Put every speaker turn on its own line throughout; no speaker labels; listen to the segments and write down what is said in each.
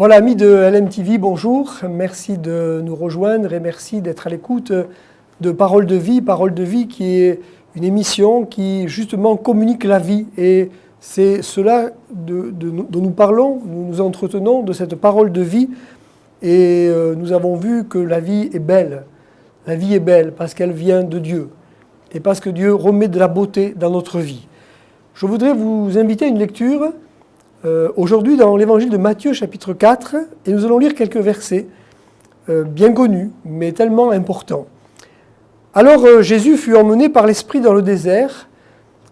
Voilà, amis de LMTV, bonjour. Merci de nous rejoindre et merci d'être à l'écoute de Parole de vie. Parole de vie qui est une émission qui justement communique la vie. Et c'est cela dont nous parlons, nous nous entretenons de cette parole de vie. Et nous avons vu que la vie est belle. La vie est belle parce qu'elle vient de Dieu. Et parce que Dieu remet de la beauté dans notre vie. Je voudrais vous inviter à une lecture aujourd'hui dans l'évangile de Matthieu chapitre 4 et nous allons lire quelques versets bien connus mais tellement importants. Alors Jésus fut emmené par l'Esprit dans le désert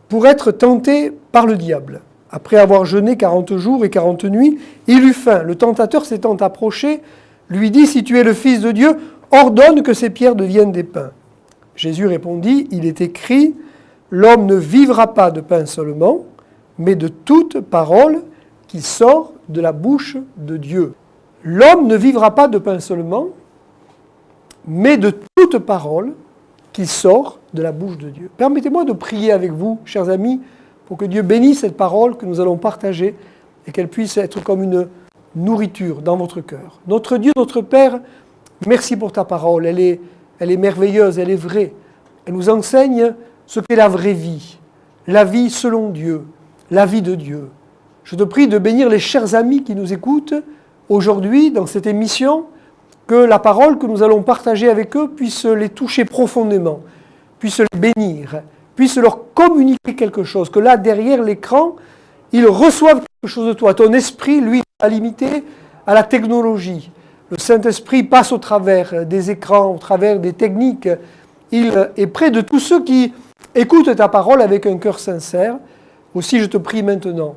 pour être tenté par le diable. Après avoir jeûné 40 jours et 40 nuits, il eut faim. Le tentateur s'étant approché, lui dit « Si tu es le Fils de Dieu, ordonne que ces pierres deviennent des pains. » Jésus répondit « Il est écrit, l'homme ne vivra pas de pain seulement, mais de toute parole qui sort de la bouche de Dieu. » L'homme ne vivra pas de pain seulement, mais de toute parole qui sort de la bouche de Dieu. Permettez-moi de prier avec vous, chers amis, pour que Dieu bénisse cette parole que nous allons partager et qu'elle puisse être comme une nourriture dans votre cœur. Notre Dieu, notre Père, merci pour ta parole. Elle est merveilleuse, elle est vraie. Elle nous enseigne ce qu'est la vraie vie, la vie selon Dieu, la vie de Dieu. Je te prie de bénir les chers amis qui nous écoutent aujourd'hui dans cette émission, que la parole que nous allons partager avec eux puisse les toucher profondément, puisse les bénir, puisse leur communiquer quelque chose, que là, derrière l'écran, ils reçoivent quelque chose de toi. Ton esprit, lui, n'est pas limité à la technologie. Le Saint-Esprit passe au travers des écrans, au travers des techniques. Il est près de tous ceux qui écoutent ta parole avec un cœur sincère. Aussi, je te prie maintenant,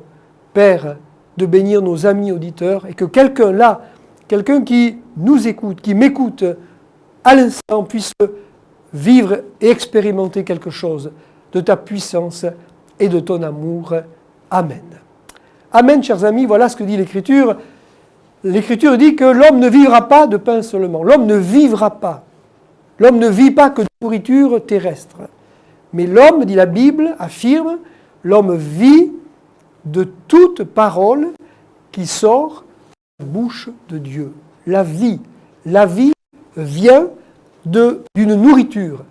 Père, de bénir nos amis auditeurs et que quelqu'un là, quelqu'un qui nous écoute, qui m'écoute, à l'instant puisse vivre et expérimenter quelque chose de ta puissance et de ton amour. Amen. Amen, chers amis, voilà ce que dit l'Écriture. L'Écriture dit que l'homme ne vivra pas de pain seulement. L'homme ne vivra pas. L'homme ne vit pas que de nourriture terrestre. Mais l'homme, dit la Bible, affirme, l'homme vit de toute parole qui sort de la bouche de Dieu. La vie vient d'une nourriture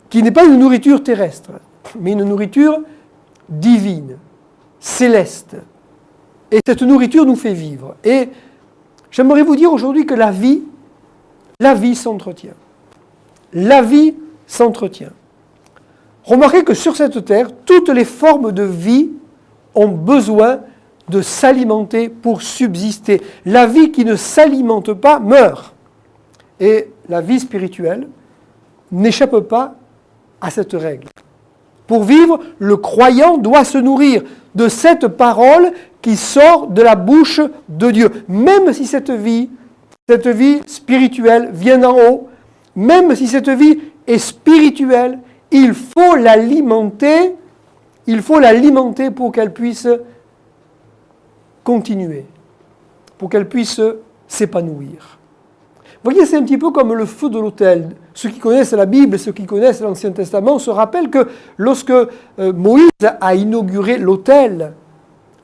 qui n'est pas une nourriture terrestre, mais une nourriture divine, céleste. Et cette nourriture nous fait vivre. Et j'aimerais vous dire aujourd'hui que la vie s'entretient. La vie s'entretient. Remarquez que sur cette terre, toutes les formes de vie ont besoin de s'alimenter pour subsister. La vie qui ne s'alimente pas meurt. Et la vie spirituelle n'échappe pas à cette règle. Pour vivre, le croyant doit se nourrir de cette parole qui sort de la bouche de Dieu. Même si cette vie spirituelle vient d'en haut, même si cette vie est spirituelle, il faut l'alimenter pour qu'elle puisse continuer, pour qu'elle puisse s'épanouir. Vous voyez, c'est un petit peu comme le feu de l'autel. Ceux qui connaissent la Bible, ceux qui connaissent l'Ancien Testament se rappellent que lorsque Moïse a inauguré l'autel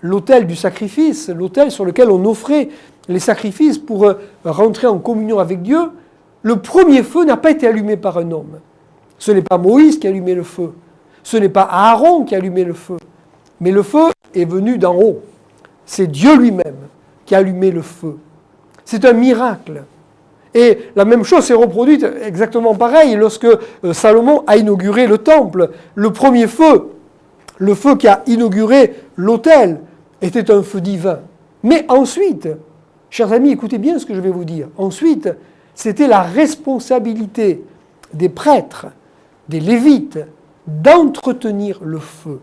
du sacrifice, l'autel sur lequel on offrait les sacrifices pour rentrer en communion avec Dieu, le premier feu n'a pas été allumé par un homme. Ce n'est pas Moïse qui a allumé le feu. Ce n'est pas Aaron qui a allumé le feu. Mais le feu est venu d'en haut. C'est Dieu lui-même qui a allumé le feu. C'est un miracle. Et la même chose s'est reproduite exactement pareil lorsque Salomon a inauguré le temple. Le premier feu, le feu qui a inauguré l'autel, était un feu divin. Mais ensuite, chers amis, écoutez bien ce que je vais vous dire. Ensuite, c'était la responsabilité des prêtres, des Lévites, d'entretenir le feu.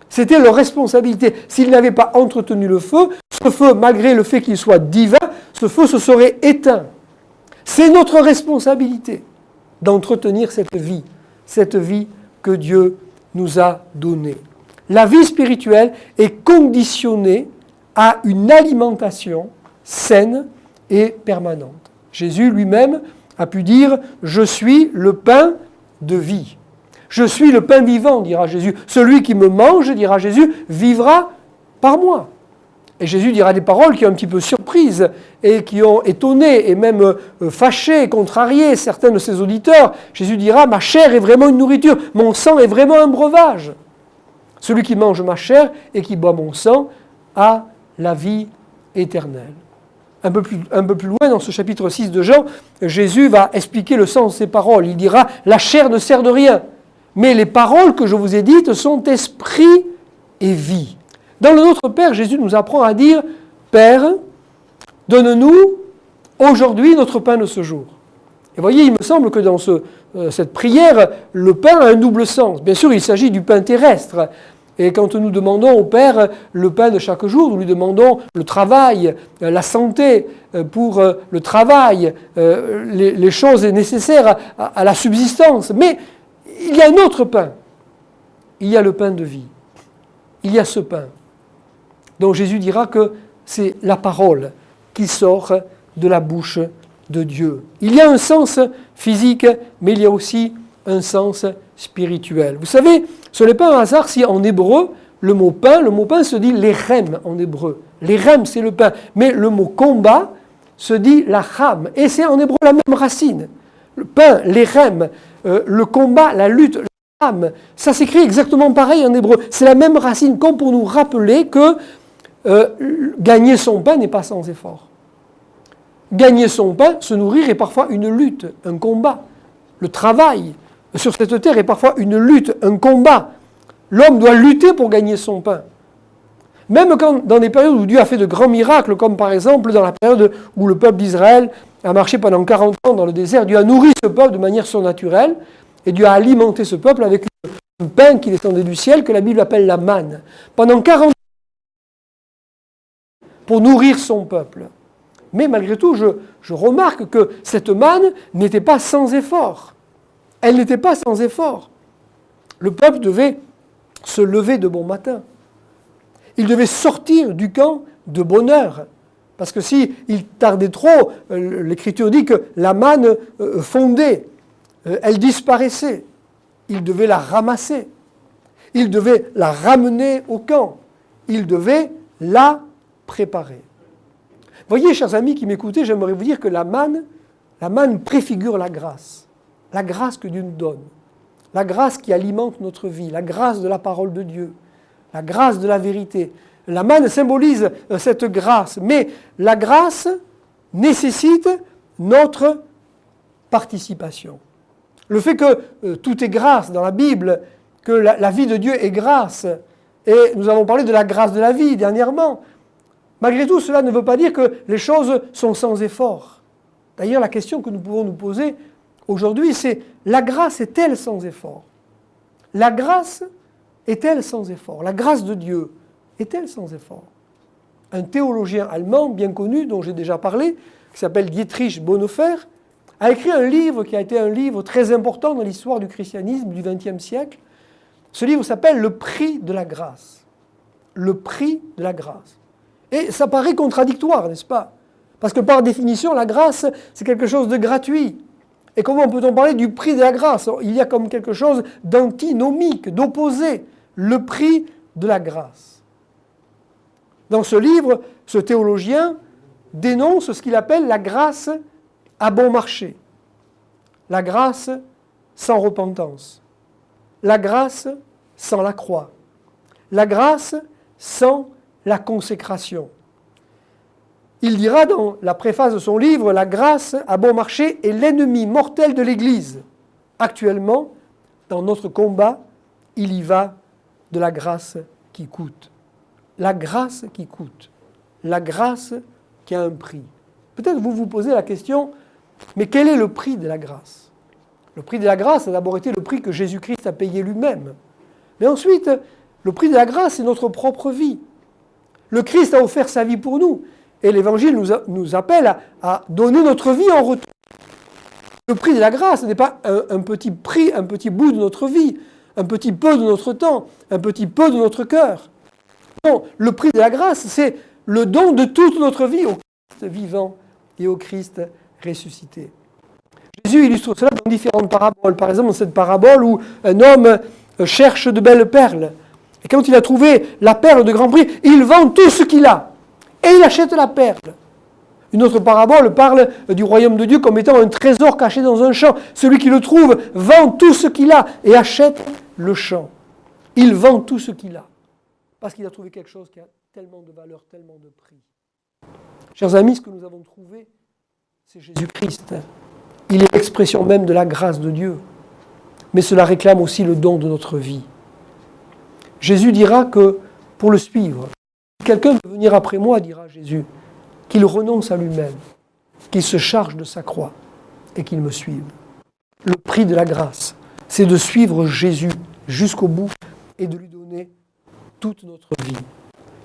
C'était leur responsabilité. S'ils n'avaient pas entretenu le feu, ce feu, malgré le fait qu'il soit divin, ce feu se serait éteint. C'est notre responsabilité d'entretenir cette vie que Dieu nous a donnée. La vie spirituelle est conditionnée à une alimentation saine et permanente. Jésus lui-même a pu dire « Je suis le pain de vie ». Je suis le pain vivant, dira Jésus. Celui qui me mange, dira Jésus, vivra par moi. Et Jésus dira des paroles qui ont un petit peu surprise et qui ont étonné et même fâché, contrarié certains de ses auditeurs. Jésus dira « Ma chair est vraiment une nourriture, mon sang est vraiment un breuvage. Celui qui mange ma chair et qui boit mon sang a la vie éternelle. » Un peu plus loin, dans ce chapitre 6 de Jean, Jésus va expliquer le sens de ces paroles. Il dira « La chair ne sert de rien, mais les paroles que je vous ai dites sont esprit et vie. » Dans le Notre Père, Jésus nous apprend à dire « Père, donne-nous aujourd'hui notre pain de ce jour. » Et voyez, il me semble que dans cette prière, le pain a un double sens. Bien sûr, il s'agit du pain terrestre. Et quand nous demandons au Père le pain de chaque jour, nous lui demandons le travail, la santé pour le travail, les choses nécessaires à la subsistance. Mais il y a un autre pain. Il y a le pain de vie. Il y a ce pain. Donc Jésus dira que c'est la parole qui sort de la bouche de Dieu. Il y a un sens physique, mais il y a aussi un sens spirituel. Vous savez, ce n'est pas un hasard si en hébreu, le mot pain se dit lechem en hébreu. Lechem, c'est le pain. Mais le mot combat se dit lacham. Et c'est en hébreu la même racine. Le pain, lechem, le combat, la lutte, lacham, ça s'écrit exactement pareil en hébreu. C'est la même racine, comme pour nous rappeler que gagner son pain n'est pas sans effort. Gagner son pain, se nourrir est parfois une lutte, un combat. Le travail sur cette terre est parfois une lutte, un combat. L'homme doit lutter pour gagner son pain. Même quand, dans des périodes où Dieu a fait de grands miracles, comme par exemple dans la période où le peuple d'Israël a marché pendant 40 ans dans le désert, Dieu a nourri ce peuple de manière surnaturelle, et Dieu a alimenté ce peuple avec un pain qui descendait du ciel, que la Bible appelle la manne. Pendant 40 ans, pour nourrir son peuple. Mais malgré tout, je remarque que cette manne n'était pas sans effort. Elle n'était pas sans effort. Le peuple devait se lever de bon matin. Il devait sortir du camp de bonne heure. Parce que s'il tardait trop, l'Écriture dit que la manne fondait, elle disparaissait. Il devait la ramasser. Il devait la ramener au camp. Il devait la préparer. Voyez, chers amis qui m'écoutez, j'aimerais vous dire que la manne préfigure la grâce que Dieu nous donne, la grâce qui alimente notre vie, la grâce de la parole de Dieu, la grâce de la vérité. La manne symbolise cette grâce, mais la grâce nécessite notre participation. Le fait que tout est grâce dans la Bible, que la vie de Dieu est grâce, et nous avons parlé de la grâce de la vie dernièrement. Malgré tout, cela ne veut pas dire que les choses sont sans effort. D'ailleurs, la question que nous pouvons nous poser aujourd'hui, c'est la grâce est-elle sans effort? La grâce est-elle sans effort? La grâce de Dieu est-elle sans effort? Un théologien allemand bien connu, dont j'ai déjà parlé, qui s'appelle Dietrich Bonhoeffer, a écrit un livre qui a été un livre très important dans l'histoire du christianisme du XXe siècle. Ce livre s'appelle « Le prix de la grâce ». Le prix de la grâce. Et ça paraît contradictoire, n'est-ce pas? Parce que par définition, la grâce, c'est quelque chose de gratuit. Et comment peut-on parler du prix de la grâce? Il y a comme quelque chose d'antinomique, d'opposé, le prix de la grâce. Dans ce livre, ce théologien dénonce ce qu'il appelle la grâce à bon marché, la grâce sans repentance, la grâce sans la croix, la grâce sans la consécration. Il dira dans la préface de son livre, la grâce à bon marché est l'ennemi mortel de l'Église. Actuellement, dans notre combat, il y va de la grâce qui coûte. La grâce qui coûte. La grâce qui a un prix. Peut-être vous vous posez la question, mais quel est le prix de la grâce? Le prix de la grâce a d'abord été le prix que Jésus-Christ a payé lui-même. Mais ensuite, le prix de la grâce, c'est notre propre vie. Le Christ a offert sa vie pour nous. Et l'Évangile nous appelle à donner notre vie en retour. Le prix de la grâce n'est pas un petit prix, un petit bout de notre vie, un petit peu de notre temps, un petit peu de notre cœur. Non, le prix de la grâce, c'est le don de toute notre vie au Christ vivant et au Christ ressuscité. Jésus illustre cela dans différentes paraboles. Par exemple, dans cette parabole où un homme cherche de belles perles. Et quand il a trouvé la perle de grand prix, il vend tout ce qu'il a. et il achète la perle. Une autre parabole parle du royaume de Dieu comme étant un trésor caché dans un champ. Celui qui le trouve vend tout ce qu'il a et achète le champ. Il vend tout ce qu'il a parce qu'il a trouvé quelque chose qui a tellement de valeur, tellement de prix. Chers amis, ce que nous avons trouvé, c'est Jésus-Christ. Il est l'expression même de la grâce de Dieu. Mais cela réclame aussi le don de notre vie. Jésus dira que pour le suivre, si quelqu'un veut venir après moi, dira Jésus, qu'il renonce à lui-même, qu'il se charge de sa croix et qu'il me suive. Le prix de la grâce, c'est de suivre Jésus jusqu'au bout et de lui donner toute notre vie.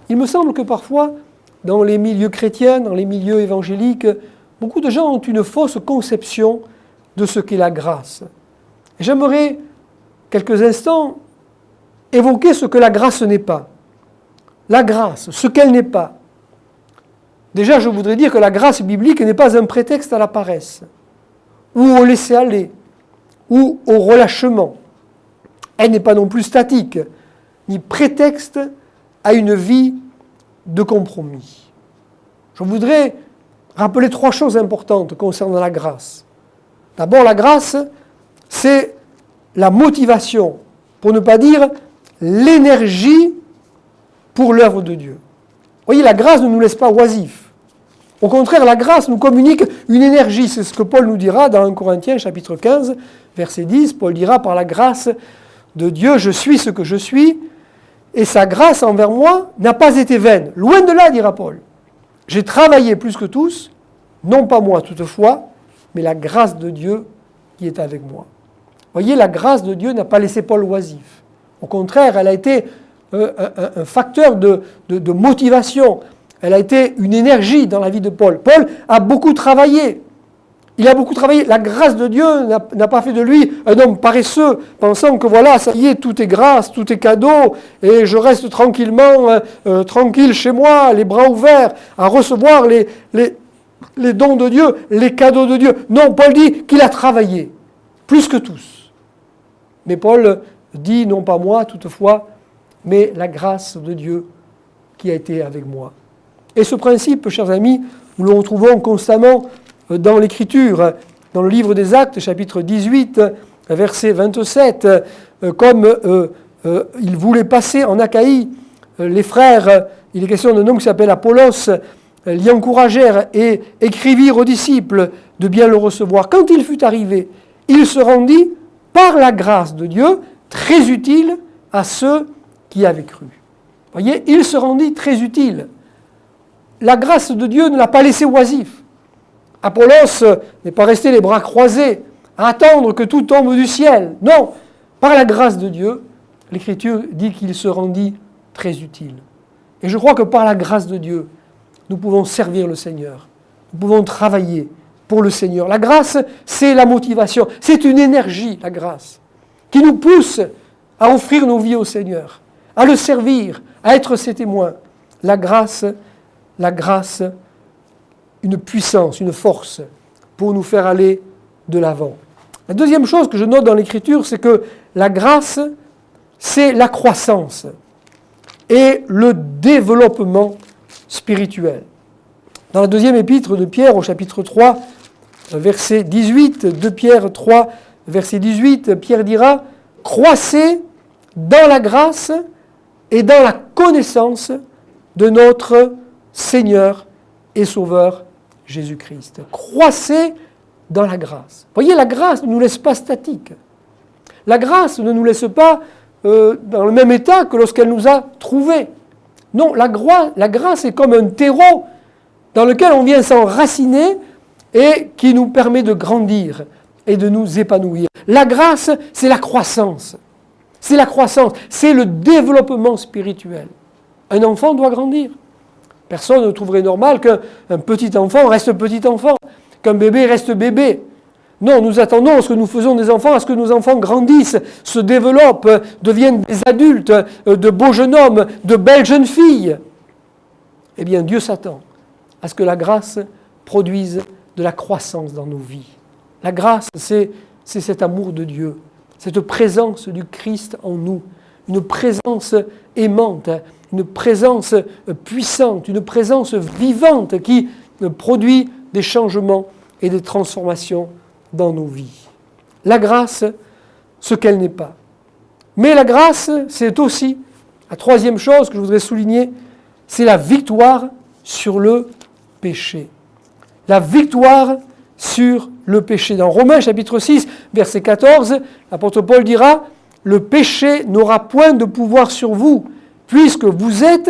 Il me semble que parfois, dans les milieux chrétiens, dans les milieux évangéliques, beaucoup de gens ont une fausse conception de ce qu'est la grâce. Et j'aimerais, quelques instants, évoquer ce que la grâce n'est pas. La grâce, ce qu'elle n'est pas. Déjà, je voudrais dire que la grâce biblique n'est pas un prétexte à la paresse, ou au laisser-aller, ou au relâchement. Elle n'est pas non plus statique, ni prétexte à une vie de compromis. Je voudrais rappeler 3 choses importantes concernant la grâce. D'abord, la grâce, c'est la motivation, pour ne pas dire l'énergie pour l'œuvre de Dieu. Vous voyez, la grâce ne nous laisse pas oisifs. Au contraire, la grâce nous communique une énergie. C'est ce que Paul nous dira dans 1 Corinthiens chapitre 15, verset 10. Paul dira, par la grâce de Dieu, je suis ce que je suis, et sa grâce envers moi n'a pas été vaine. Loin de là, dira Paul. J'ai travaillé plus que tous, non pas moi toutefois, mais la grâce de Dieu qui est avec moi. Vous voyez, la grâce de Dieu n'a pas laissé Paul oisif. Au contraire, elle a été un facteur de motivation. Elle a été une énergie dans la vie de Paul. Paul a beaucoup travaillé. Il a beaucoup travaillé. La grâce de Dieu n'a pas fait de lui un homme paresseux, pensant que voilà, ça y est, tout est grâce, tout est cadeau, et je reste tranquillement, tranquille chez moi, les bras ouverts, à recevoir les dons de Dieu, les cadeaux de Dieu. Non, Paul dit qu'il a travaillé, plus que tous. Mais Paul dit, non pas moi toutefois, mais la grâce de Dieu qui a été avec moi. Et ce principe, chers amis, nous le retrouvons constamment dans l'Écriture, dans le livre des Actes, chapitre 18, verset 27, comme il voulait passer en Achaïe, les frères, il est question d'un homme qui s'appelle Apollos, l'y encouragèrent et écrivirent aux disciples de bien le recevoir. Quand il fut arrivé, il se rendit, par la grâce de Dieu, très utile à ceux qui avaient cru. Vous voyez, il se rendit très utile. La grâce de Dieu ne l'a pas laissé oisif. Apollos n'est pas resté les bras croisés à attendre que tout tombe du ciel. Non, par la grâce de Dieu, l'Écriture dit qu'il se rendit très utile. Et je crois que par la grâce de Dieu, nous pouvons servir le Seigneur. Nous pouvons travailler pour le Seigneur. La grâce, c'est la motivation. C'est une énergie, la grâce, qui nous pousse à offrir nos vies au Seigneur, à le servir, à être ses témoins. La grâce, une puissance, une force pour nous faire aller de l'avant. La deuxième chose que je note dans l'Écriture, c'est que la grâce, c'est la croissance et le développement spirituel. Dans la deuxième épître de Pierre, au chapitre 3, verset 18, 2 Pierre 3, verset 18, Pierre dira « Croissez dans la grâce et dans la connaissance de notre Seigneur et Sauveur Jésus-Christ. » Croissez dans la grâce. Vous voyez, la grâce ne nous laisse pas statiques. La grâce ne nous laisse pas dans le même état que lorsqu'elle nous a trouvés. Non, la grâce est comme un terreau dans lequel on vient s'enraciner et qui nous permet de grandir et de nous épanouir. La grâce, c'est la croissance. C'est la croissance, c'est le développement spirituel. Un enfant doit grandir. Personne ne trouverait normal qu'un petit enfant reste petit enfant, qu'un bébé reste bébé. Non, nous attendons, lorsque nous faisons des enfants, à ce que nos enfants grandissent, se développent, deviennent des adultes, de beaux jeunes hommes, de belles jeunes filles. Eh bien, Dieu s'attend à ce que la grâce produise de la croissance dans nos vies. La grâce, c'est cet amour de Dieu, cette présence du Christ en nous, une présence aimante, une présence puissante, une présence vivante qui produit des changements et des transformations dans nos vies. La grâce, ce qu'elle n'est pas. Mais la grâce, c'est aussi, la troisième chose que je voudrais souligner, c'est la victoire sur le péché. La victoire sur le péché. Dans Romains chapitre 6, verset 14, l'apôtre Paul dira « Le péché n'aura point de pouvoir sur vous, puisque vous êtes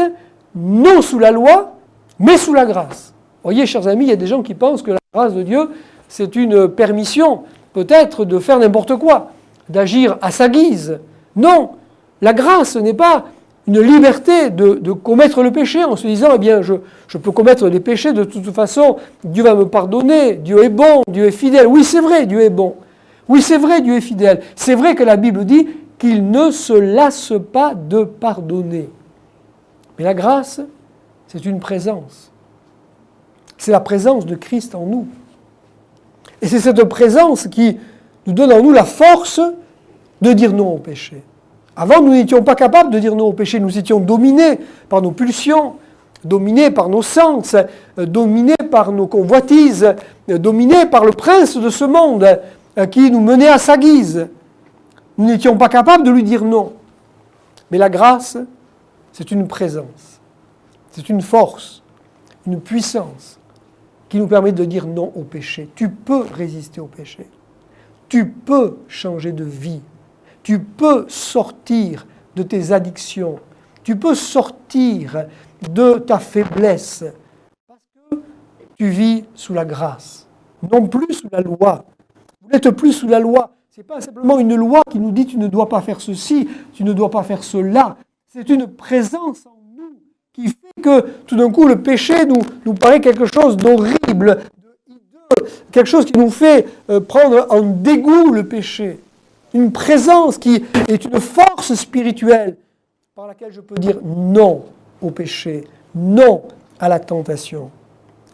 non sous la loi, mais sous la grâce. » Vous voyez, chers amis, il y a des gens qui pensent que la grâce de Dieu, c'est une permission, peut-être, de faire n'importe quoi, d'agir à sa guise. Non, la grâce n'est pas une liberté de commettre le péché en se disant, eh bien, je peux commettre des péchés, de toute façon, Dieu va me pardonner, Dieu est bon, Dieu est fidèle. Oui, c'est vrai, Dieu est bon. Oui, c'est vrai, Dieu est fidèle. C'est vrai que la Bible dit qu'il ne se lasse pas de pardonner. Mais la grâce, c'est une présence. C'est la présence de Christ en nous. Et c'est cette présence qui nous donne en nous la force de dire non au péché. Avant, nous n'étions pas capables de dire non au péché. Nous étions dominés par nos pulsions, dominés par nos sens, dominés par nos convoitises, dominés par le prince de ce monde qui nous menait à sa guise. Nous n'étions pas capables de lui dire non. Mais la grâce, c'est une présence, c'est une force, une puissance qui nous permet de dire non au péché. Tu peux résister au péché. Tu peux changer de vie. Tu peux sortir de tes addictions. Tu peux sortir de ta faiblesse. Parce que tu vis sous la grâce, non plus sous la loi. Vous n'êtes plus sous la loi. Ce n'est pas simplement une loi qui nous dit tu ne dois pas faire ceci, tu ne dois pas faire cela. C'est une présence en nous qui fait que tout d'un coup le péché nous paraît quelque chose d'horrible, de hideux, quelque chose qui nous fait prendre en dégoût le péché. Une présence qui est une force spirituelle par laquelle je peux dire non au péché, non à la tentation.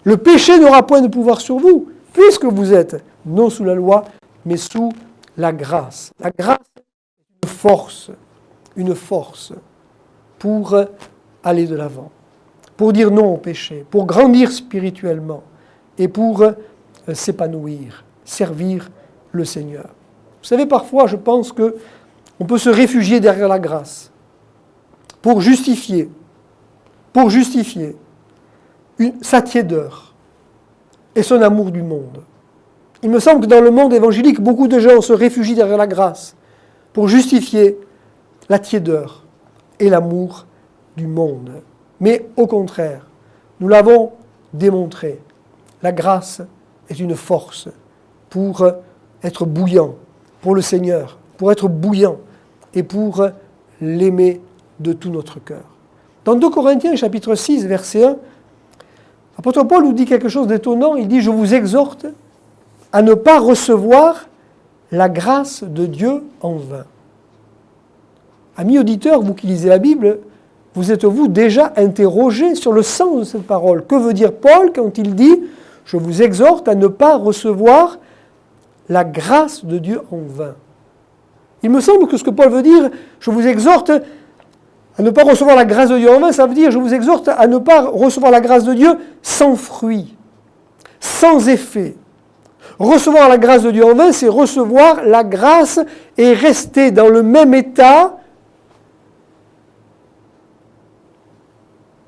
Le péché n'aura point de pouvoir sur vous, puisque vous êtes non sous la loi, mais sous la grâce. La grâce est une force pour aller de l'avant, pour dire non au péché, pour grandir spirituellement et pour s'épanouir, servir le Seigneur. Vous savez, parfois, je pense qu'on peut se réfugier derrière la grâce pour justifier sa tiédeur et son amour du monde. Il me semble que dans le monde évangélique, beaucoup de gens se réfugient derrière la grâce pour justifier la tiédeur et l'amour du monde. Mais au contraire, nous l'avons démontré, la grâce est une force pour être bouillant pour le Seigneur, pour être bouillant et pour l'aimer de tout notre cœur. Dans 2 Corinthiens chapitre 6, verset 1, l'apôtre Paul nous dit quelque chose d'étonnant. Il dit « Je vous exhorte à ne pas recevoir la grâce de Dieu en vain. » Amis auditeurs, vous qui lisez la Bible, vous êtes-vous déjà interrogé sur le sens de cette parole? Que veut dire Paul quand il dit « Je vous exhorte à ne pas recevoir la grâce de Dieu en vain ». Il me semble que ce que Paul veut dire, je vous exhorte à ne pas recevoir la grâce de Dieu en vain, ça veut dire je vous exhorte à ne pas recevoir la grâce de Dieu sans fruit, sans effet. Recevoir la grâce de Dieu en vain, c'est recevoir la grâce et rester dans le même état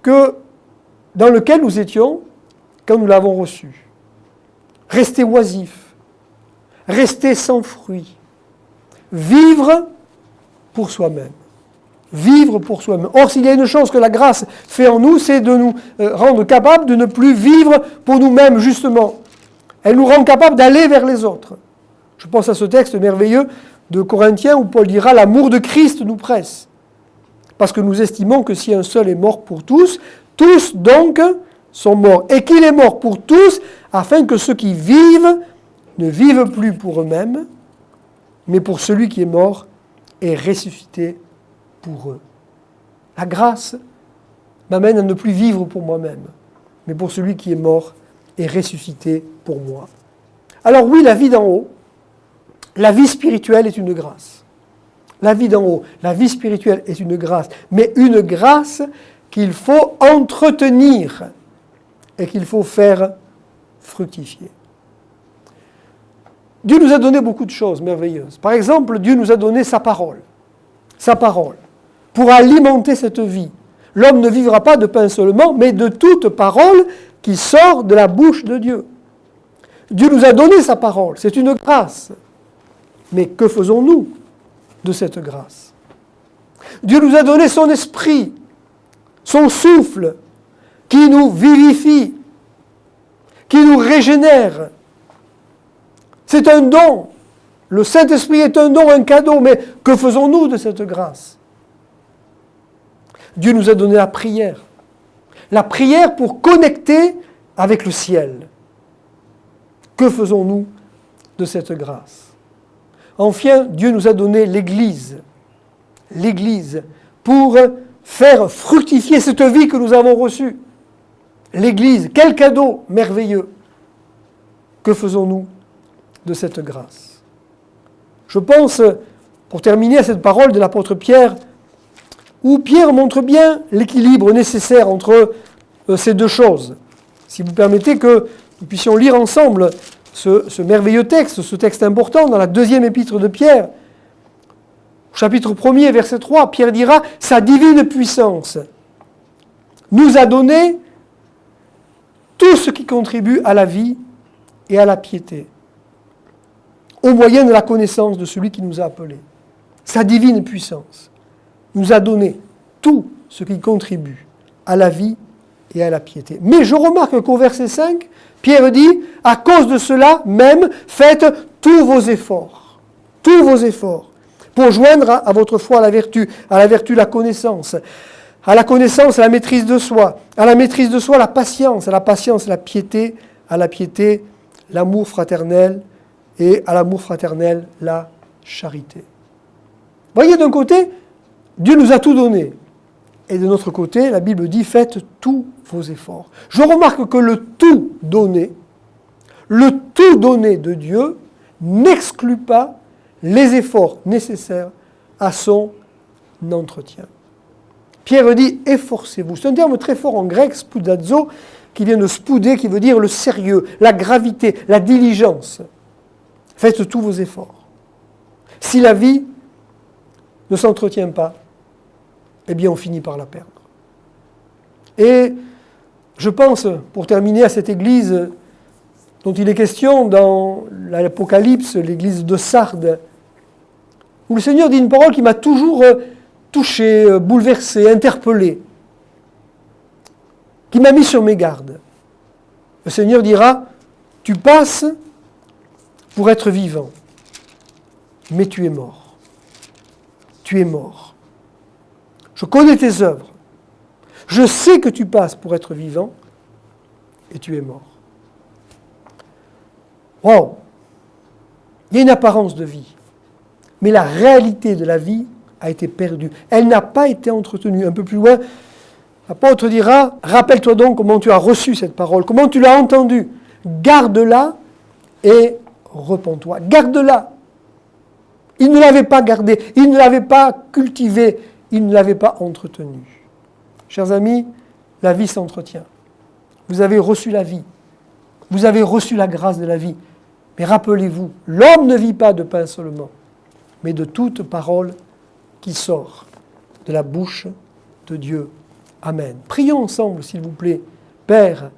que dans lequel nous étions quand nous l'avons reçu. Rester oisif. Rester sans fruit, vivre pour soi-même. Vivre pour soi-même. Or, s'il y a une chose que la grâce fait en nous, c'est de nous rendre capables de ne plus vivre pour nous-mêmes, justement. Elle nous rend capables d'aller vers les autres. Je pense à ce texte merveilleux de Corinthiens où Paul dira « L'amour de Christ nous presse ». Parce que nous estimons que si un seul est mort pour tous, tous donc sont morts. Et qu'il est mort pour tous, afin que ceux qui vivent ne vivent plus pour eux-mêmes, mais pour celui qui est mort et ressuscité pour eux. La grâce m'amène à ne plus vivre pour moi-même, mais pour celui qui est mort et ressuscité pour moi. Alors oui, la vie d'en haut, la vie spirituelle est une grâce. La vie d'en haut, la vie spirituelle est une grâce, mais une grâce qu'il faut entretenir et qu'il faut faire fructifier. Dieu nous a donné beaucoup de choses merveilleuses. Par exemple, Dieu nous a donné sa parole, pour alimenter cette vie. L'homme ne vivra pas de pain seulement, mais de toute parole qui sort de la bouche de Dieu. Dieu nous a donné sa parole, c'est une grâce. Mais que faisons-nous de cette grâce? Dieu nous a donné son esprit, son souffle, qui nous vivifie, qui nous régénère. C'est un don. Le Saint-Esprit est un don, un cadeau, mais que faisons-nous de cette grâce? Dieu nous a donné la prière. La prière pour connecter avec le ciel. Que faisons-nous de cette grâce? Enfin, Dieu nous a donné l'Église. L'Église, pour faire fructifier cette vie que nous avons reçue. L'Église, quel cadeau merveilleux. Que faisons-nous de cette grâce? Je pense, pour terminer, à cette parole de l'apôtre Pierre, où Pierre montre bien l'équilibre nécessaire entre ces deux choses. Si vous permettez que nous puissions lire ensemble ce merveilleux texte, ce texte important dans la deuxième épître de Pierre, chapitre 1er, verset 3, Pierre dira « Sa divine puissance nous a donné tout ce qui contribue à la vie et à la piété, au moyen de la connaissance de celui qui nous a appelés. Sa divine puissance nous a donné tout ce qui contribue à la vie et à la piété. » Mais je remarque qu'au verset 5, Pierre dit « À cause de cela même, faites tous vos efforts, pour joindre à votre foi la vertu la connaissance, à la connaissance la maîtrise de soi, à la maîtrise de soi la patience, à la patience la piété, à la piété l'amour fraternel, et à l'amour fraternel la charité. » Voyez, d'un côté, Dieu nous a tout donné. Et de notre côté, la Bible dit « Faites tous vos efforts ». Je remarque que le tout donné de Dieu n'exclut pas les efforts nécessaires à son entretien. Pierre dit « Efforcez-vous ». C'est un terme très fort en grec, spoudazo, qui vient de spouder, qui veut dire le sérieux, la gravité, la diligence. Faites tous vos efforts. Si la vie ne s'entretient pas, eh bien on finit par la perdre. Et je pense, pour terminer, à cette église dont il est question dans l'Apocalypse, l'église de Sardes, où le Seigneur dit une parole qui m'a toujours touché, bouleversé, interpellé, qui m'a mis sur mes gardes. Le Seigneur dira, tu passes pour être vivant, mais tu es mort. Tu es mort. Je connais tes œuvres. Je sais que tu passes pour être vivant et tu es mort. Wow! Il y a une apparence de vie, mais la réalité de la vie a été perdue. Elle n'a pas été entretenue. Un peu plus loin, l'apôtre dira, rappelle-toi donc comment tu as reçu cette parole, comment tu l'as entendue. Garde-la et repens-toi. Garde-la. Il ne l'avait pas gardée, il ne l'avait pas cultivée, il ne l'avait pas entretenue. Chers amis, la vie s'entretient. Vous avez reçu la vie. Vous avez reçu la grâce de la vie. Mais rappelez-vous, l'homme ne vit pas de pain seulement, mais de toute parole qui sort de la bouche de Dieu. Amen. Prions ensemble, s'il vous plaît. Père,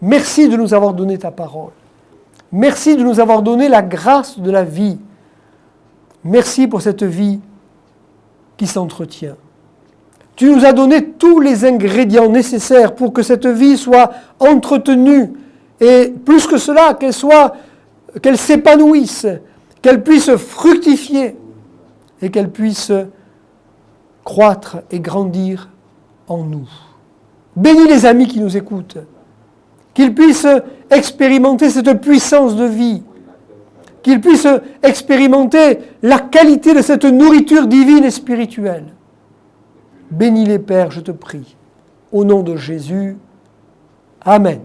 merci de nous avoir donné ta parole. Merci de nous avoir donné la grâce de la vie. Merci pour cette vie qui s'entretient. Tu nous as donné tous les ingrédients nécessaires pour que cette vie soit entretenue et plus que cela, qu'elle s'épanouisse, qu'elle puisse fructifier et qu'elle puisse croître et grandir en nous. Bénis les amis qui nous écoutent, qu'ils puissent expérimenter cette puissance de vie, qu'ils puissent expérimenter la qualité de cette nourriture divine et spirituelle. Bénis les Pères, je te prie. Au nom de Jésus, Amen.